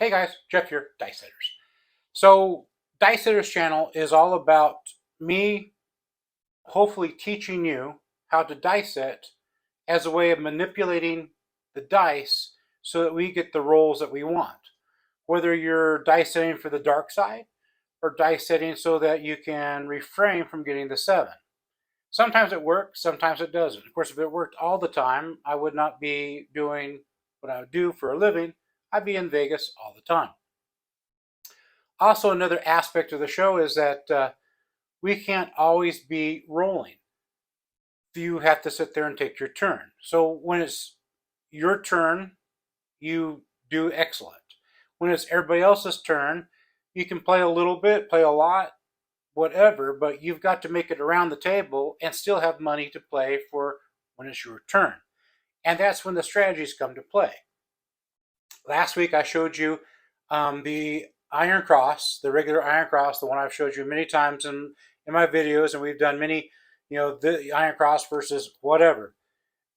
Hey guys, Jeff here, Dice Setters. So, Dice Setters channel is all about me hopefully teaching you how to dice set as a way of manipulating the dice so that we get the rolls that we want. Whether you're dice setting for the dark side or dice setting so that you can refrain from getting the 7. Sometimes it works, sometimes it doesn't. Of course, if it worked all the time, I would not be doing what I would do for a living. I'd be in Vegas all the time. Also, another aspect of the show is that we can't always be rolling. You have to sit there and take your turn. So when it's your turn, you do excellent. When it's everybody else's turn, you can play a little bit, play a lot, whatever, but you've got to make it around the table and still have money to play for when it's your turn. And that's when the strategies come to play. Last week I showed you the Iron Cross, the regular Iron Cross, the one I've showed you many times in my videos, and we've done many, the Iron Cross versus whatever.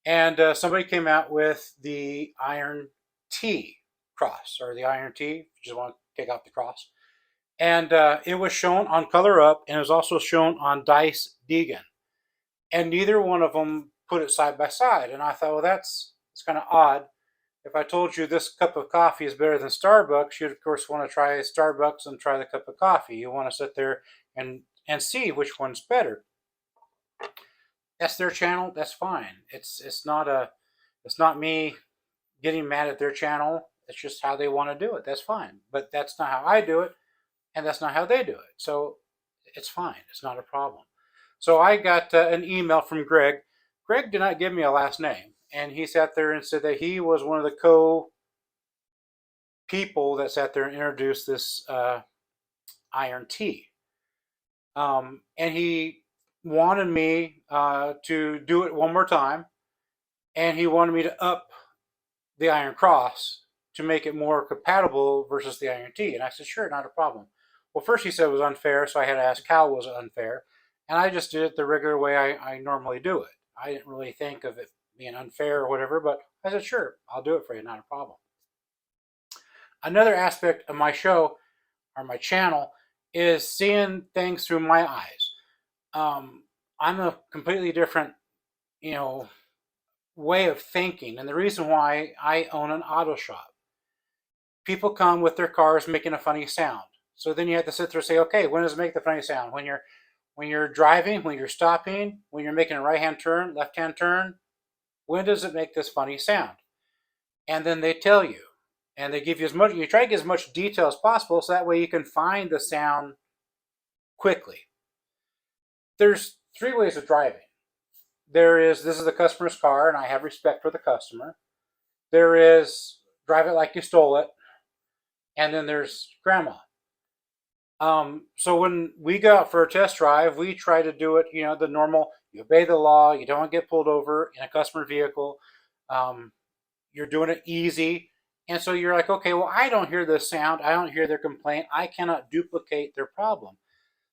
And somebody came out with the Iron T cross, or the Iron T, if you just want to take out the cross. And it was shown on Color Up, and it was also shown on Dice Deegan. And neither one of them put it side by side. And I thought, well, it's kind of odd. If I told you this cup of coffee is better than Starbucks, you'd of course want to try Starbucks and try the cup of coffee. You want to sit there and see which one's better. That's their channel. That's fine. It's not me getting mad at their channel. It's just how they want to do it. That's fine. But that's not how I do it, and that's not how they do it. So it's fine. It's not a problem. So I got an email from Greg. Greg did not give me a last name. And he sat there and said that he was one of the people that sat there and introduced this Iron T. And he wanted me to do it one more time. And he wanted me to up the Iron Cross to make it more compatible versus the Iron T. And I said, sure, not a problem. Well, first he said it was unfair, so I had to ask how was it unfair. And I just did it the regular way I normally do it. I didn't really think of it being unfair or whatever, but I said, sure, I'll do it for you, not a problem. Another aspect of my show, or my channel, is seeing things through my eyes. I'm a completely different, way of thinking, and the reason why I own an auto shop. People come with their cars making a funny sound. So then you have to sit there and say, okay, when does it make the funny sound? When you're driving, when you're stopping, when you're making a right-hand turn, left-hand turn, when does it make this funny sound? And then they tell you. And they give you you try to get as much detail as possible so that way you can find the sound quickly. There's 3 ways of driving. This is the customer's car, and I have respect for the customer. There is drive it like you stole it. And then there's grandma. So when we go out for a test drive, we try to do it, the normal, you obey the law, you don't get pulled over in a customer vehicle, you're doing it easy. And so you're like, okay, well, I don't hear this sound, I don't hear their complaint, I cannot duplicate their problem.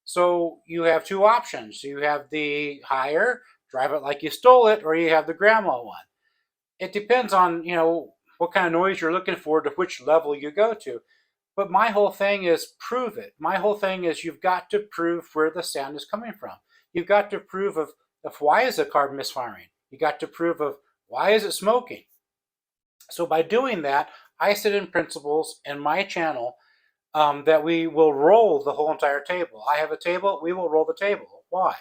So you have 2 options. You have the higher, drive it like you stole it, or you have the grandma one. It depends on, what kind of noise you're looking for to which level you go to. But my whole thing is prove it. My whole thing is you've got to prove where the sound is coming from. You've got to prove of why is the car misfiring. You got to prove of why is it smoking. So by doing that, I set in principles in my channel that we will roll the whole entire table. I have a table, we will roll the table. Why?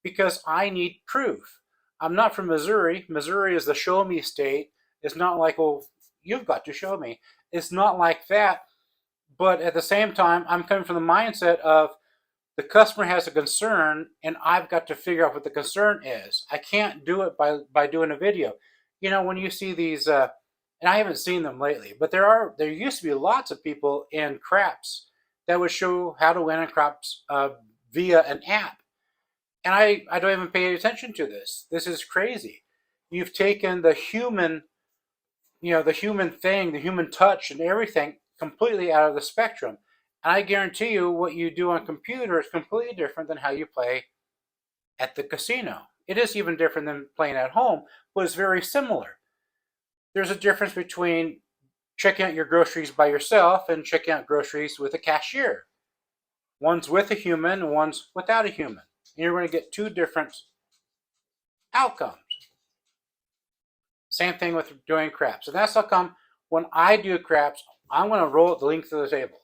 Because I need proof. I'm not from Missouri. Missouri is the show me state. It's not like, well, you've got to show me. It's not like that. But at the same time, I'm coming from the mindset of the customer has a concern and I've got to figure out what the concern is. I can't do it by doing a video. When you see these, and I haven't seen them lately, but there used to be lots of people in craps that would show how to win in craps via an app. And I don't even pay attention to this. This is crazy. You've taken the human, the human thing, the human touch and everything completely out of the spectrum. And I guarantee you what you do on computer is completely different than how you play at the casino. It is even different than playing at home, but it's very similar. There's a difference between checking out your groceries by yourself and checking out groceries with a cashier. One's with a human, one's without a human. And you're going to get two different outcomes. Same thing with doing craps. And that's how come when I do craps, I'm going to roll it the length of the table.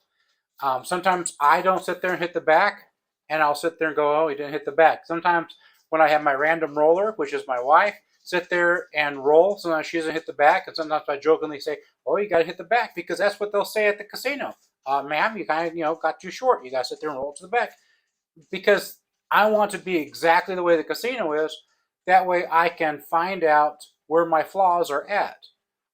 Sometimes I don't sit there and hit the back, and I'll sit there and go, oh, he didn't hit the back. Sometimes when I have my random roller, which is my wife, sit there and roll. Sometimes she doesn't hit the back, and sometimes I jokingly say, oh, you got to hit the back, because that's what they'll say at the casino. Ma'am, you kind of, got too short. You got to sit there and roll to the back. Because I want to be exactly the way the casino is. That way I can find out where my flaws are at.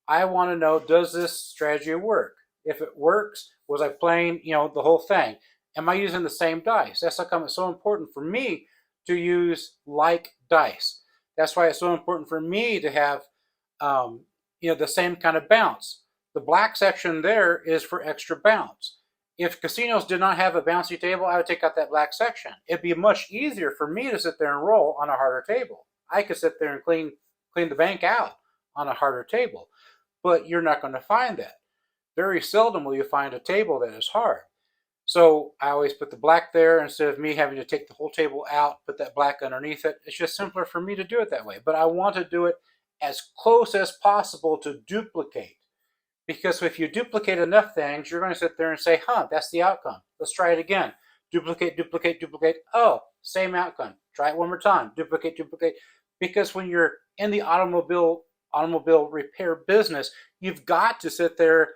I want to know, does this strategy work? If it works, was I playing, the whole thing? Am I using the same dice? That's how come it's so important for me to use like dice. That's why it's so important for me to have, the same kind of bounce. The black section there is for extra bounce. If casinos did not have a bouncy table, I would take out that black section. It'd be much easier for me to sit there and roll on a harder table. I could sit there and clean the bank out on a harder table. But you're not going to find that. Very seldom will you find a table that is hard. So I always put the black there instead of me having to take the whole table out, put that black underneath it. It's just simpler for me to do it that way. But I want to do it as close as possible to duplicate. Because if you duplicate enough things, you're going to sit there and say, that's the outcome. Let's try it again. Duplicate, duplicate, duplicate. Oh, same outcome. Try it one more time. Duplicate, duplicate. Because when you're in the automobile repair business, you've got to sit there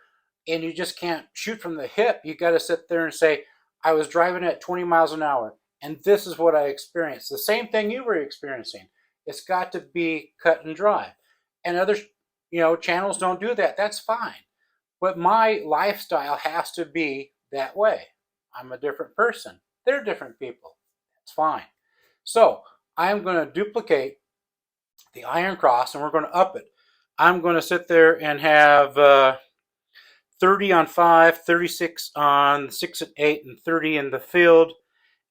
and you just can't shoot from the hip. You got to sit there and say, I was driving at 20 miles an hour and this is what I experienced. The same thing you were experiencing. It's got to be cut and dry. And other channels don't do that. That's fine. But my lifestyle has to be that way. I'm a different person. They're different people. That's fine. So I'm going to duplicate the Iron Cross and we're going to up it. I'm going to sit there and have 30 on 5, 36 on 6 and 8, and 30 in the field.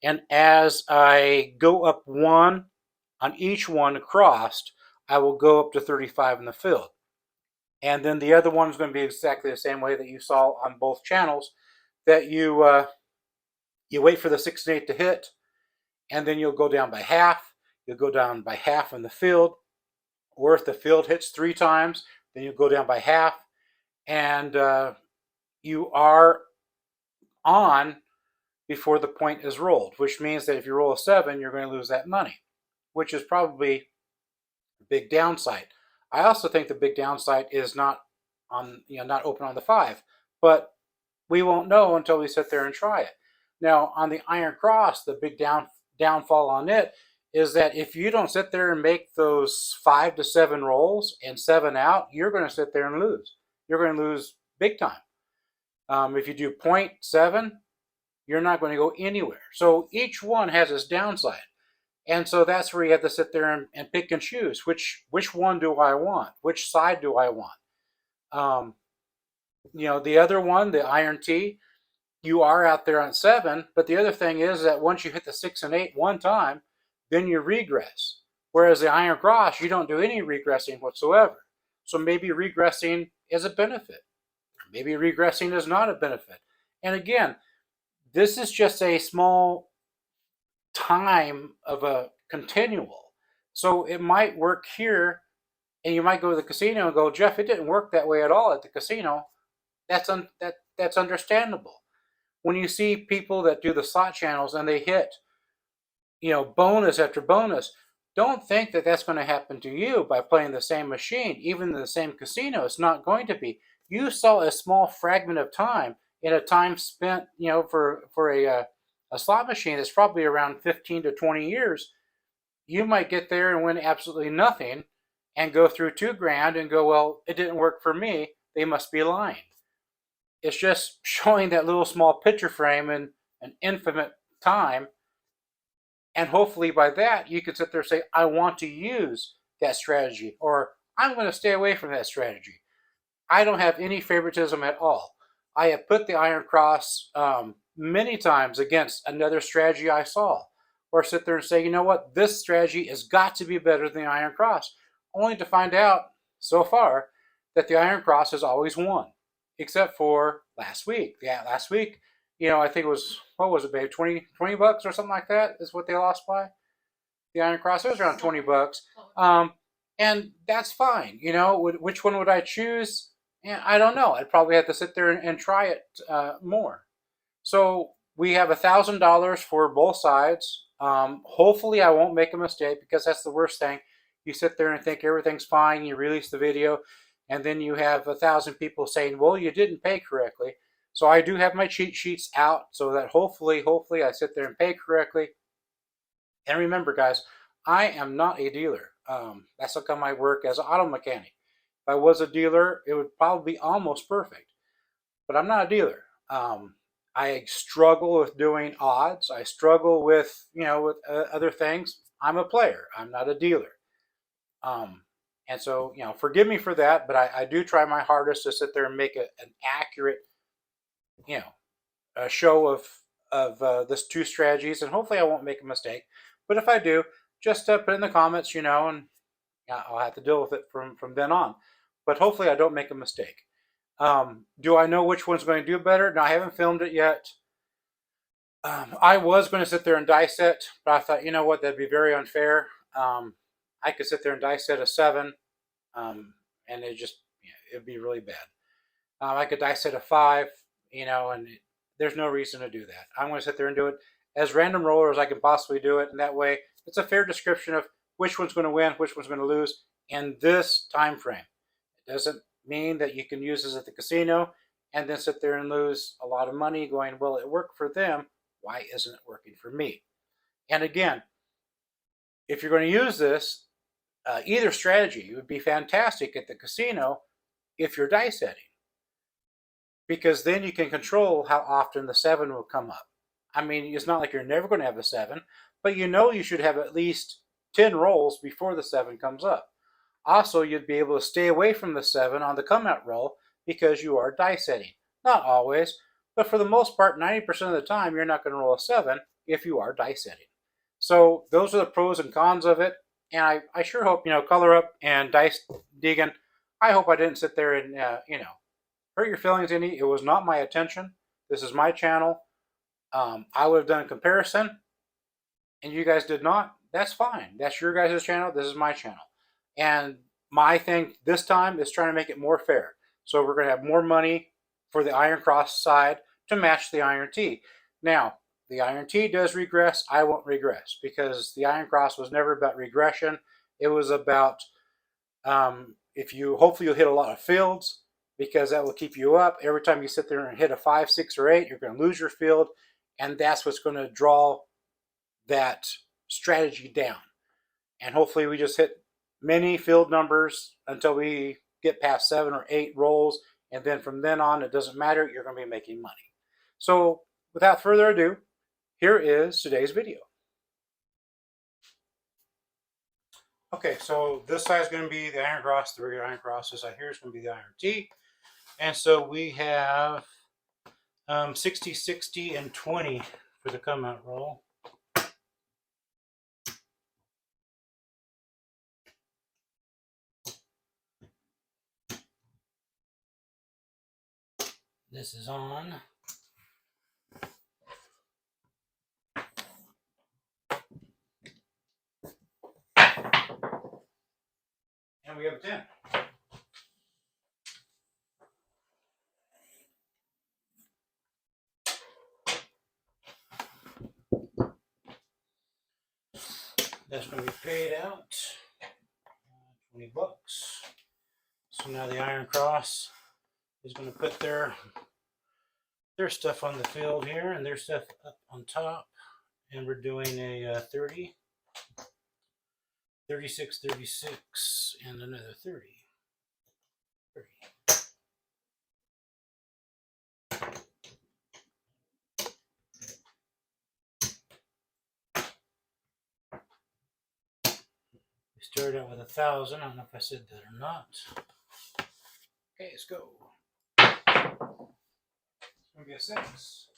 And as I go up one on each one crossed, I will go up to 35 in the field. And then the other one is going to be exactly the same way that you saw on both channels, that you wait for the 6 and 8 to hit, and then you'll go down by half. You'll go down by half in the field. Or if the field hits 3 times, then you'll go down by half. And you are on before the point is rolled, which means that if you roll a 7, you're going to lose that money, which is probably a big downside. I also think the big downside is not open on the 5, but we won't know until we sit there and try it. Now, on the Iron Cross, the big downfall on it is that if you don't sit there and make those 5 to 7 rolls and 7 out, you're going to sit there and lose. You're going to lose big time. If you do 0.7, you're not going to go anywhere. So each one has its downside. And so that's where you have to sit there and pick and choose. Which one do I want? Which side do I want? The other one, the Iron T, you are out there on 7. But the other thing is that once you hit the 6 and 8 one time, then you regress. Whereas the Iron Cross, you don't do any regressing whatsoever. So maybe regressing is a benefit. Maybe regressing is not a benefit. And again, this is just a small time of a continual. So it might work here, and you might go to the casino and go, Jeff, it didn't work that way at all at the casino. That's understandable. When you see people that do the slot channels and they hit, bonus after bonus, don't think that that's going to happen to you by playing the same machine, even in the same casino. It's not going to be. You saw a small fragment of time in a time spent, for a slot machine that's probably around 15 to 20 years. You might get there and win absolutely nothing and go through $2,000 and go, well, it didn't work for me. They must be lying. It's just showing that little small picture frame in an infinite time. And hopefully by that, you can sit there and say, I want to use that strategy, or I'm going to stay away from that strategy. I don't have any favoritism at all. I have put the Iron Cross many times against another strategy I saw, or sit there and say, you know what, this strategy has got to be better than the Iron Cross, only to find out so far that the Iron Cross has always won. except for last week. Yeah, last week, you know, I think it was, what was it, babe? 20 bucks or something like that is what they lost by the Iron Cross. It was around 20 bucks. And that's fine. You know, which one would I choose? And I don't know. I'd probably have to sit there and try it more. So we have $1,000 for both sides. Hopefully I won't make a mistake, because that's the worst thing. You sit there and think everything's fine, you release the video, and then you have 1,000 people saying, well, you didn't pay correctly. So I do have my cheat sheets out so that hopefully I sit there and pay correctly. And remember, guys, I am not a dealer. That's how come I work as an auto mechanic. If I was a dealer, it would probably be almost perfect. But I'm not a dealer. I struggle with doing odds. I struggle with, you know, with other things. I'm a player. I'm not a dealer. And so, you know, forgive me for that, but I do try my hardest to sit there and make an accurate, you know, a show of this two strategies, and hopefully I won't make a mistake. But if I do, just put it in the comments, you know, and I'll have to deal with it from then on. But hopefully I don't make a mistake. Do I know which one's going to do better? No, I haven't filmed it yet. I was going to sit there and dice it, but I thought, you know what, that'd be very unfair. I could sit there and dice it a 7, and it just, it'd be really bad. I could dice it a 5, you know, and there's no reason to do that. I'm going to sit there and do it as random roller as I can possibly do it, and that way it's a fair description of which one's going to win, which one's going to lose in this time frame. It doesn't mean that you can use this at the casino and then sit there and lose a lot of money going, well, it worked for them, why isn't it working for me? And again, if you're going to use this, either strategy would be fantastic at the casino if you're dice setting, because then you can control how often the 7 will come up. I mean, it's not like you're never going to have a 7, but you know you should have at least 10 rolls before the 7 comes up. Also, you'd be able to stay away from the 7 on the come out roll because you are dice setting. Not always, but for the most part, 90% of the time, you're not going to roll a 7 if you are dice setting. So those are the pros and cons of it. And I sure hope, you know, Color Up and Dice Deegan, I hope I didn't sit there and, you know, hurt your feelings any. It was not my intention. This is my channel. I would have done a comparison, and you guys did not. That's fine. That's your guys' channel. This is my channel. And my thing this time is trying to make it more fair. So we're going to have more money for the Iron Cross side to match the Iron T. Now, the Iron T does regress. I won't regress because the Iron Cross was never about regression. It was about if you, hopefully you'll hit a lot of fields, because that will keep you up. Every time you sit there and hit a 5, 6, or 8, you're going to lose your field, and that's what's going to draw that strategy down. And hopefully we just hit many field numbers until we get past 7 or 8 rolls, and then from then on, it doesn't matter, you're going to be making money. So without further ado, here is today's video. Okay, so this side is going to be the Iron Cross, the regular Iron Cross. This side here is going to be the Iron T. And so we have 60, 60, and 20 for the come out roll. This is on. And we have a 10. That's going to be paid out. 20 bucks. So now the Iron Cross is going to put their stuff on the field here and their stuff up on top. And we're doing a 30, 36, 36, and another 30. 30. We started out with 1,000. I don't know if I said that or not. Okay, let's go. It's going to be a 6.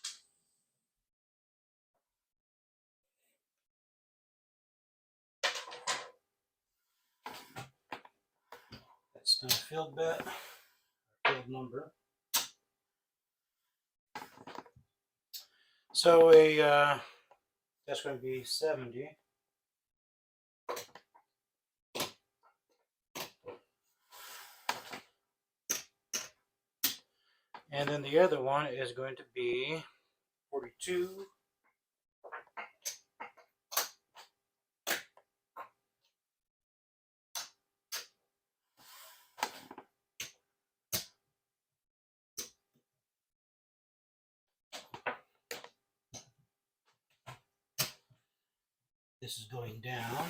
That's not a field bet, field number. So that's going to be 70. And then the other one is going to be 42. This is going down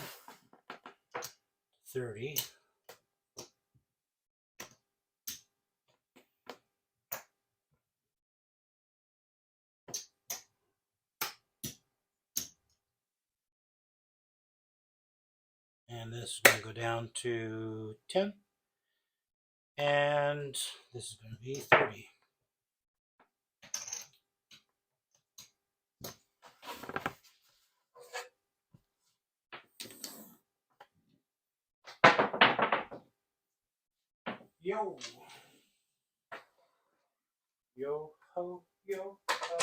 30. And this is going to go down to 10. And this is going to be 30. Yo. Yo ho, yo ho.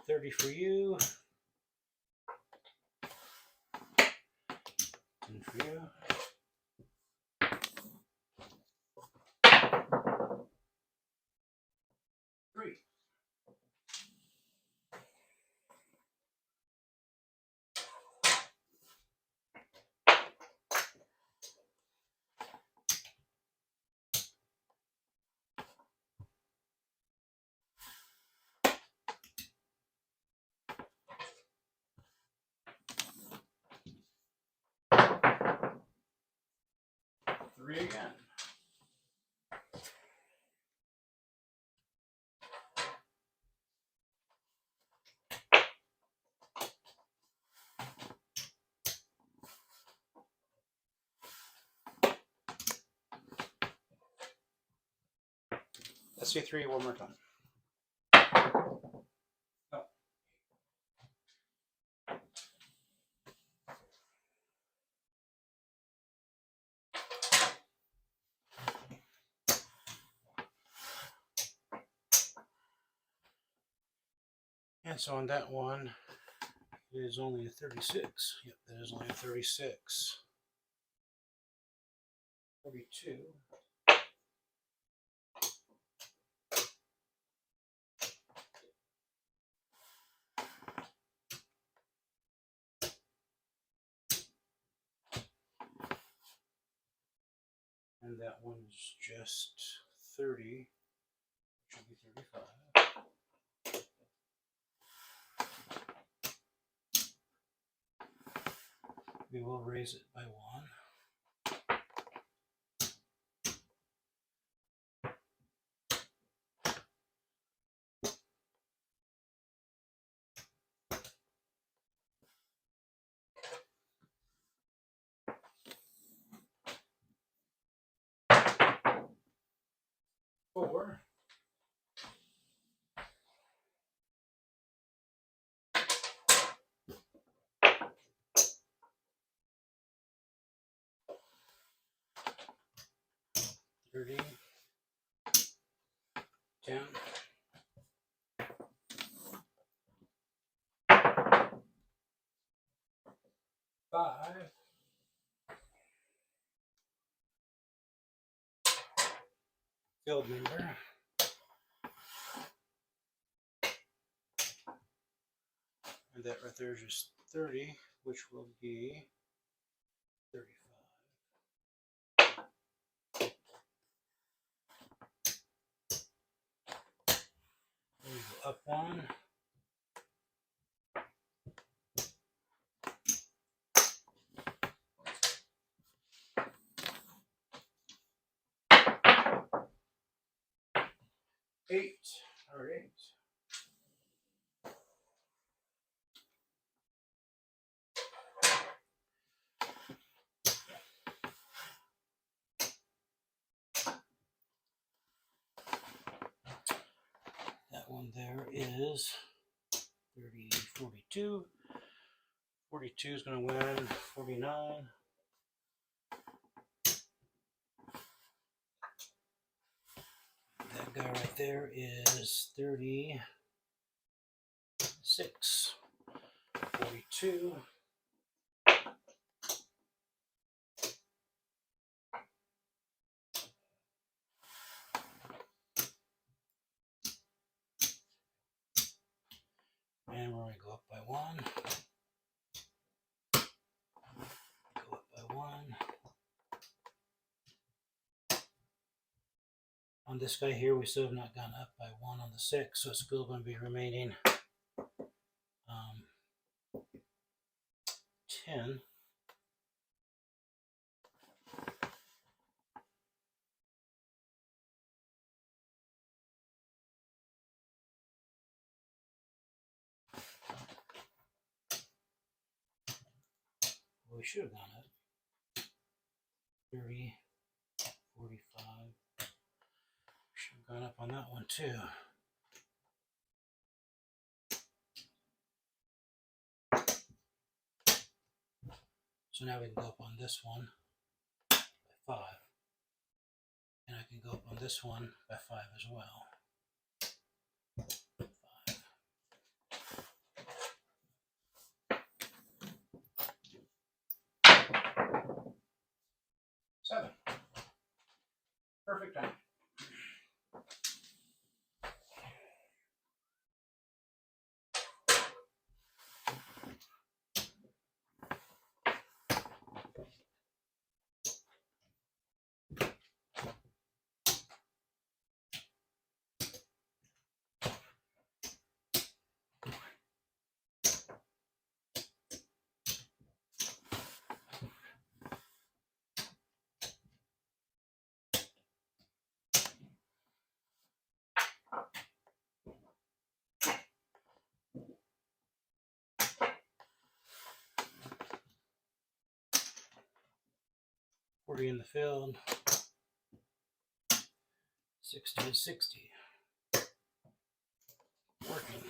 $30 for you. 10 for you. Three. Three again. Let's see 3 one more time. Oh. And so on that one, it is only a 36. Yep, that is only a 36. 42. And that one is just 30. Should be 35. We will raise it by 1. Four. $30. 10. 5. Field member. And that right there is just 30, which will be 35. We go up 1. Eight. All right. That one there is 30, 42. 42 is going to win 49. guy right there is 36, 42. And we're going to go up by 1. Go up by 1. On this guy here, we still have not gone up by 1 on the 6, so it's still going to be remaining 10. We should have gone up 30, 45. Should have gone up on that one too. So now we can go up on this one by 5. And I can go up on this one by 5 as well. 7. Perfect time. In the field, 60 and 60. Working.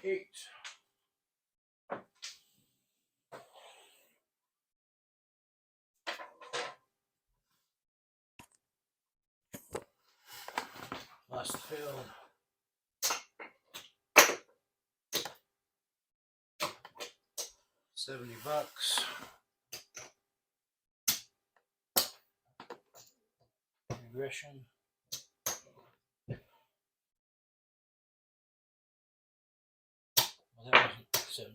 Eight. Lost the field. $70. Regression. Well, that wasn't $70.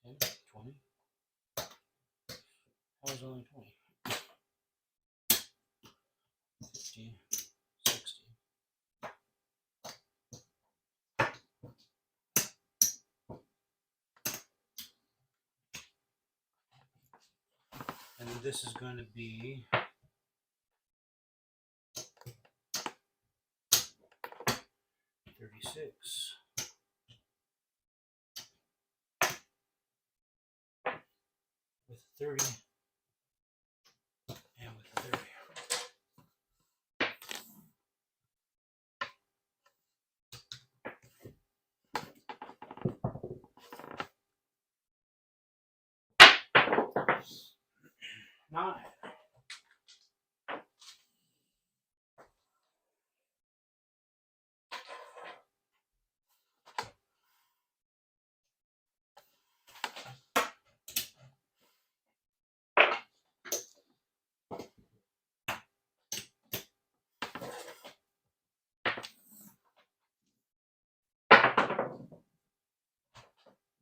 10, 20. That was only 20. 50, 60. And this is going to be 36. With 30. And with 30. Nine.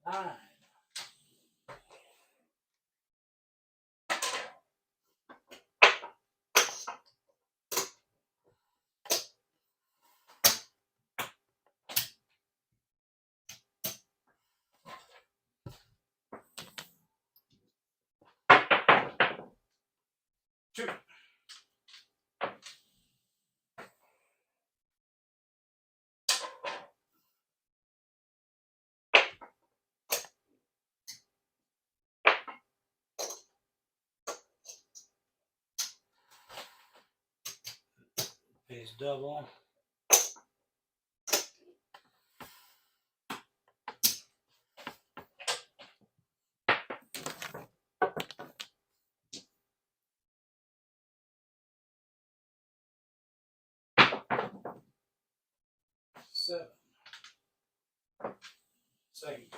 Nine. Two. Nice double. Seven. Second.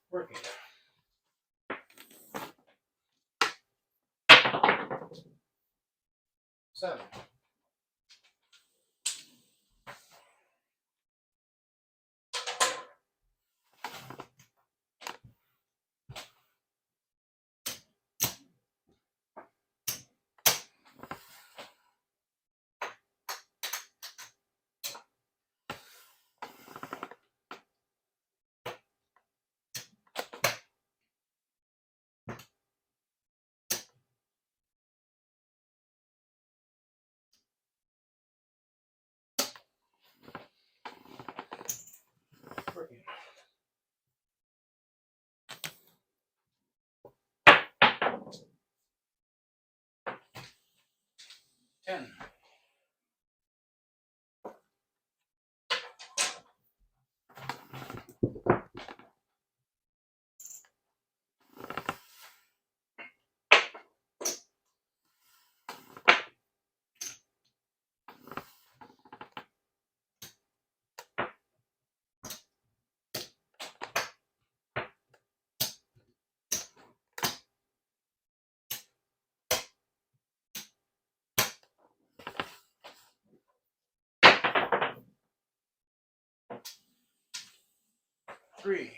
Working. Seven. Working. 10. Three.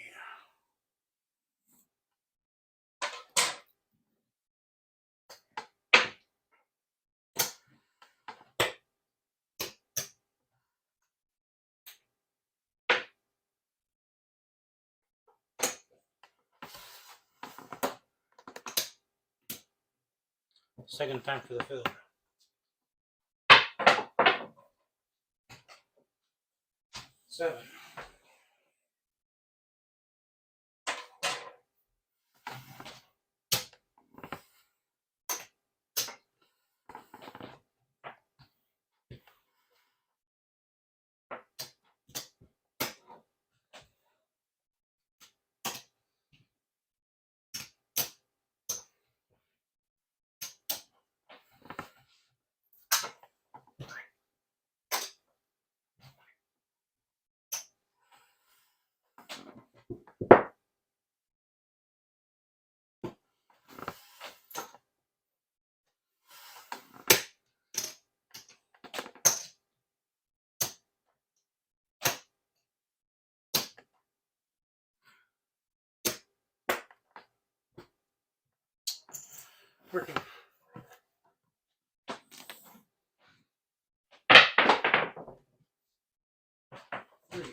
Second time for the fill. 7. Working. 3.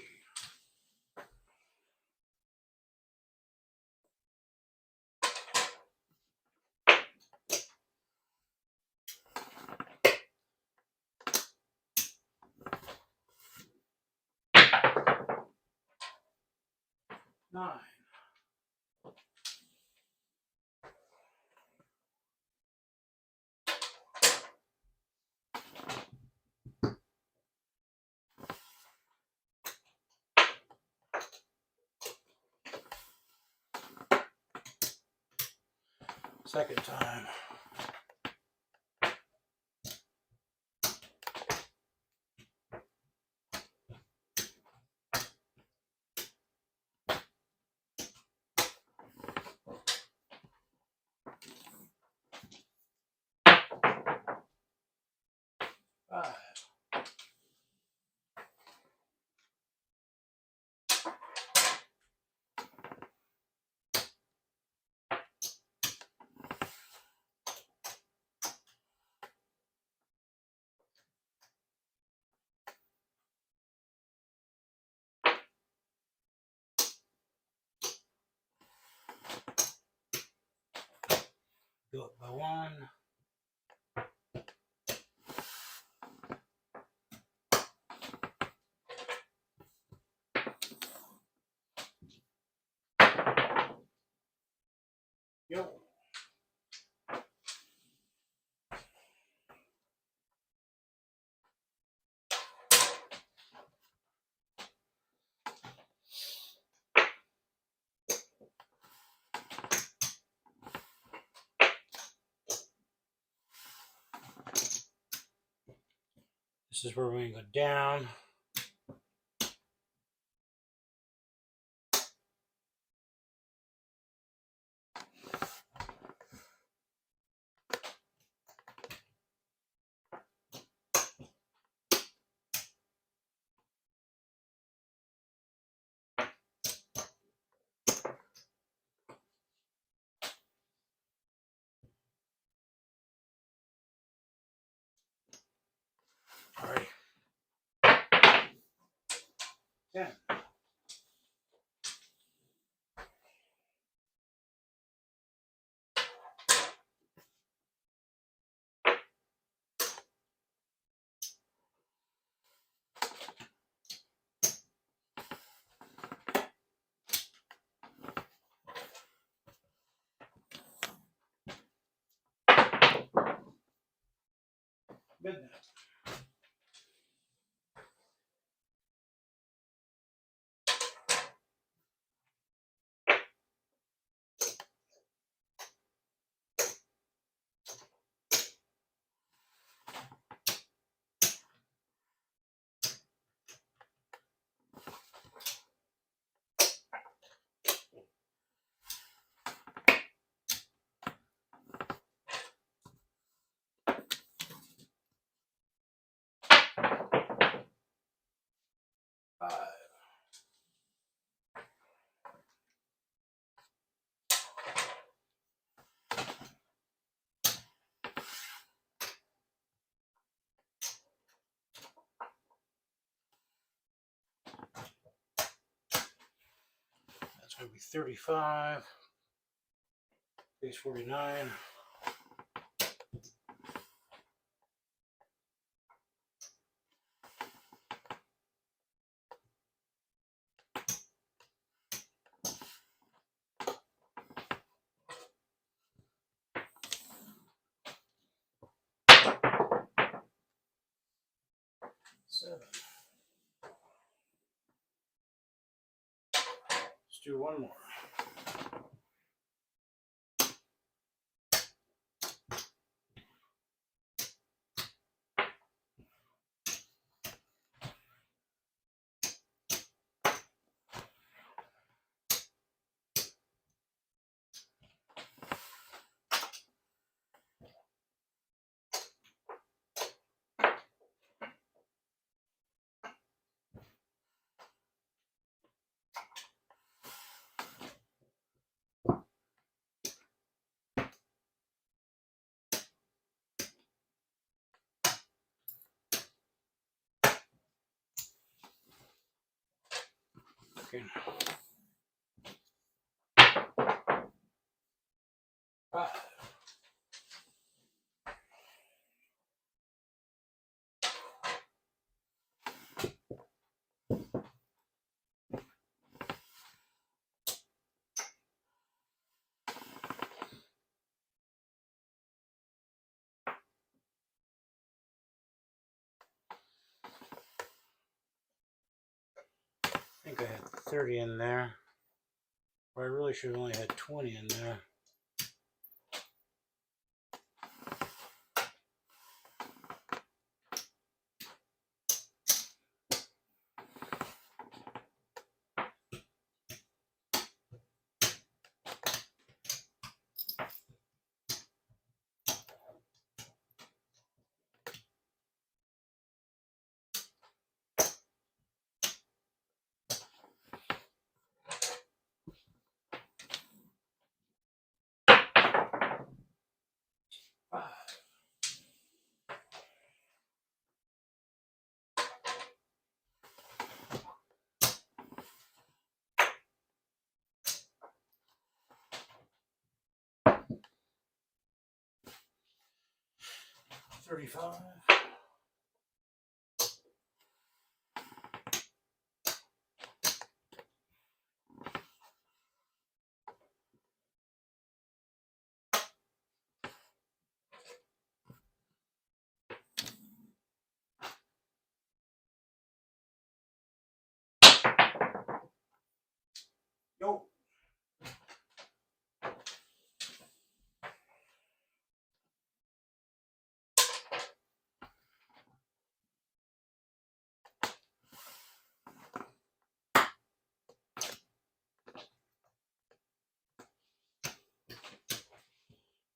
Nine. Second time. 5. Go up by one. Yo. This is where we're going to go down. All right. 10. Midnight. That's going to be 35. Base 49. Seven. Let's do one more. Okay. 5. I think I had 30 in there. Or I really should have only had 20 in there. 35. Yo.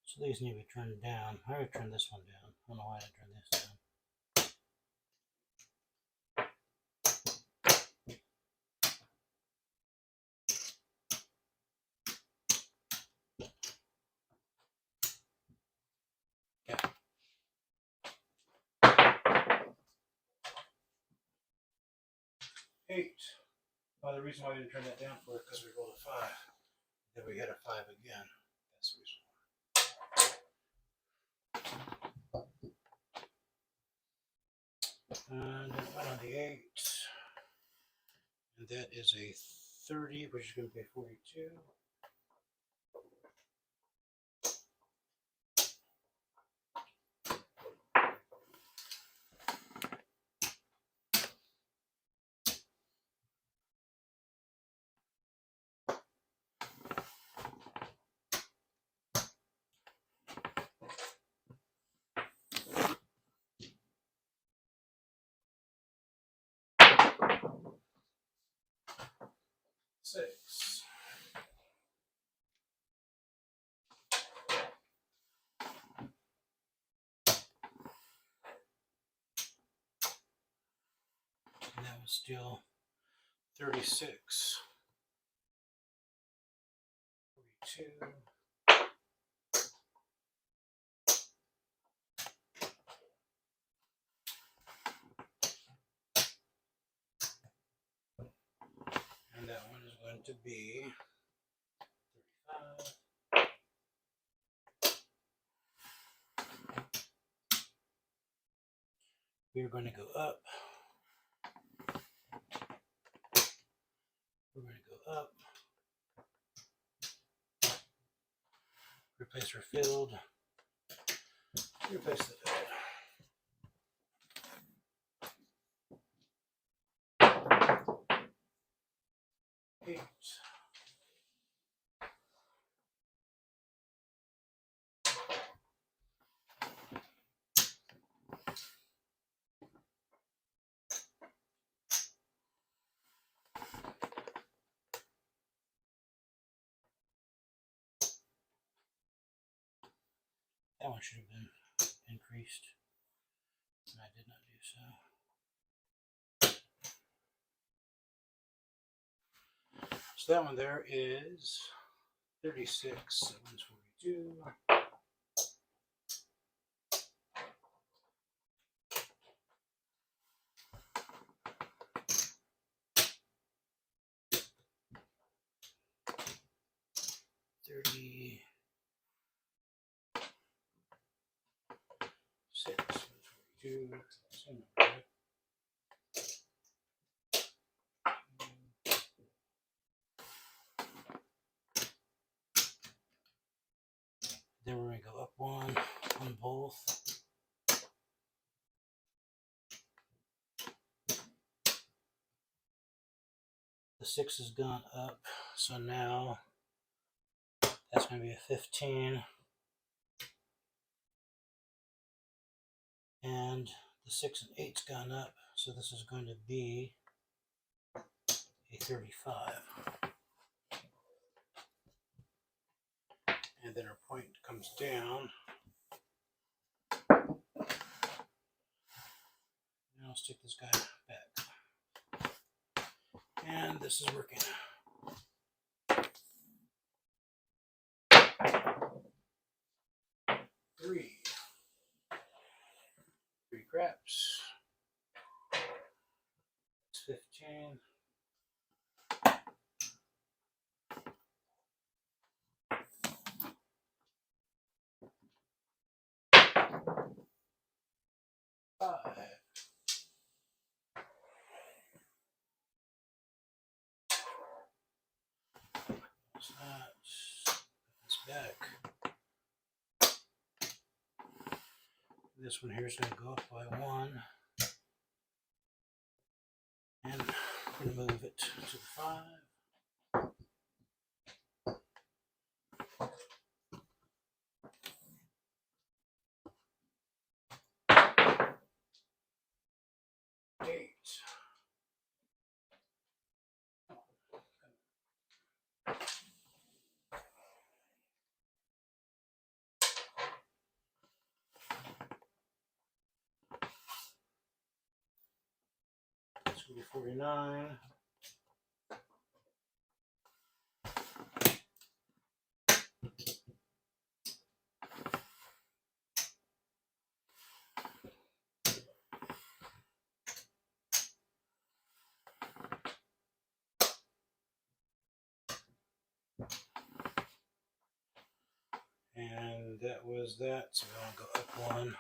So these need to be turned down. I would turn this one down. I don't know why I turned this down. Eight. Well, the reason why we didn't turn that down for it because we rolled a 5. Then we hit a 5 again. That's the reason. And then one on the 8. And that is a 30, which is going to be 42. Six. And that was still 36. 42. And that one is going to be 35. We're going to go up. We're going to go up. Replace our field. Replace the field. 8. That one should have been increased, and I did not do so. So that one there is 36. That one's 42. Then we're going to go up one on both. The 6 has gone up, so now that's going to be a 15. And the 6 and 8's gone up, so this is going to be a 35. And then our point comes down. Now I'll stick this guy back. And this is working. 3. 3 craps. It's 15. This back. This one here is going to go up by 1. And I'm going to move it to 5. It's going to be 49. And that was that. So we're going to go up 1.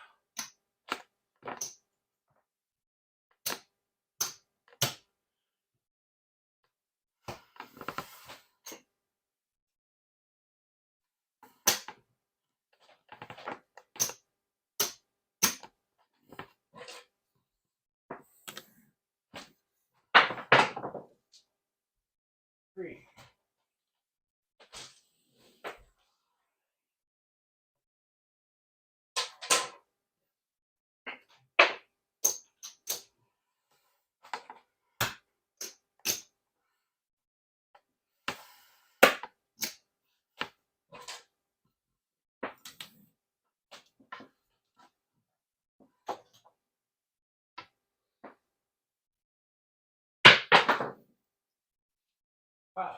Three. Five.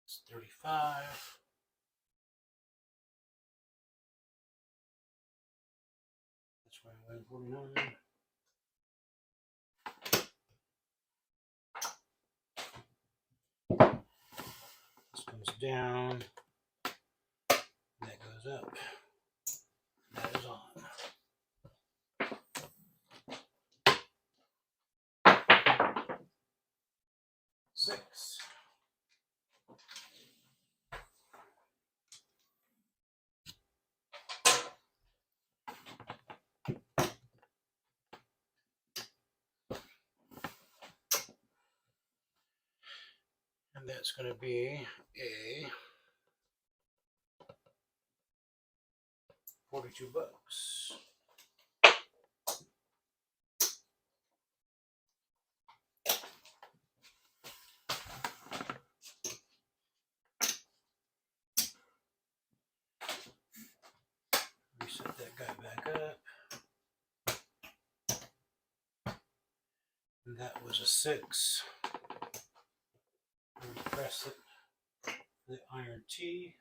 It's 35. That's why I went 49. This comes down. That goes up. That is on. 6. And that's going to be a $42. Reset that guy back up. And that was a 6. Press it. The iron T.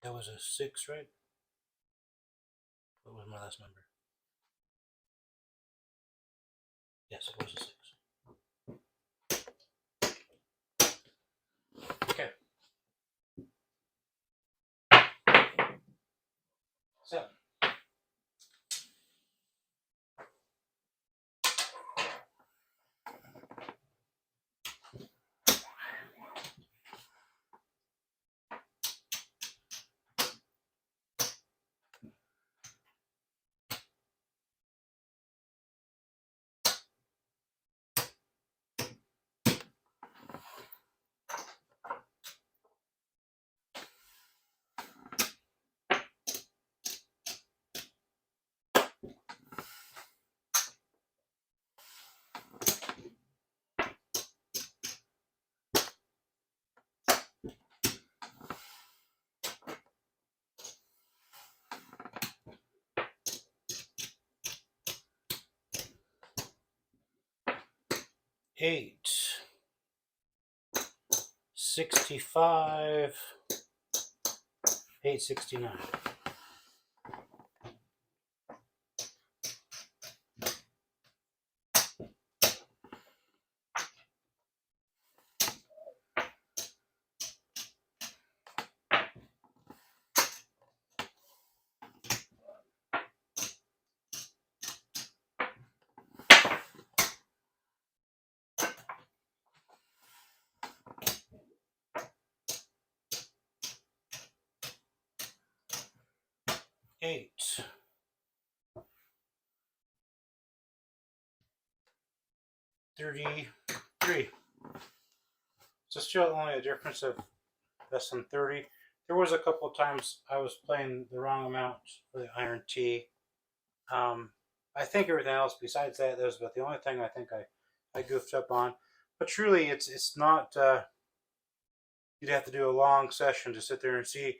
That was a 6, right? What was my last number? Yes, it was a 6. Okay. 7. Eight. 65. 869. 8. 33. So still only a difference of less than 30. There was a couple of times I was playing the wrong amount for the iron T. I think everything else besides that was about the only thing I think I goofed up on. But truly, it's not. You'd have to do a long session to sit there and see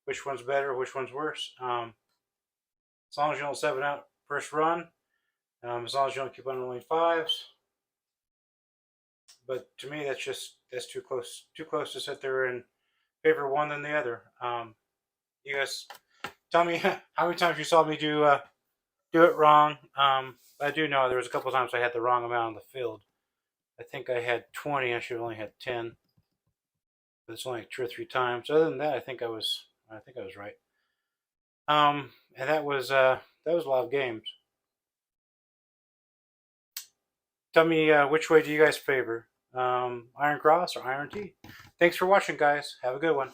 which one's better, which one's worse. As long as you don't 7 out first run, as long as you don't keep on rolling 5s. But to me, that's too close to sit there and favor one than the other. You guys, tell me how many times you saw me do it wrong. I do know there was a couple of times I had the wrong amount on the field. I think I had 20. I should have only had 10. But it's only 2 or 3 times. Other than that, I think I was right. And that was a lot of games. Tell me which way do you guys favor? Iron Cross or Iron T? Thanks for watching, guys. Have a good one.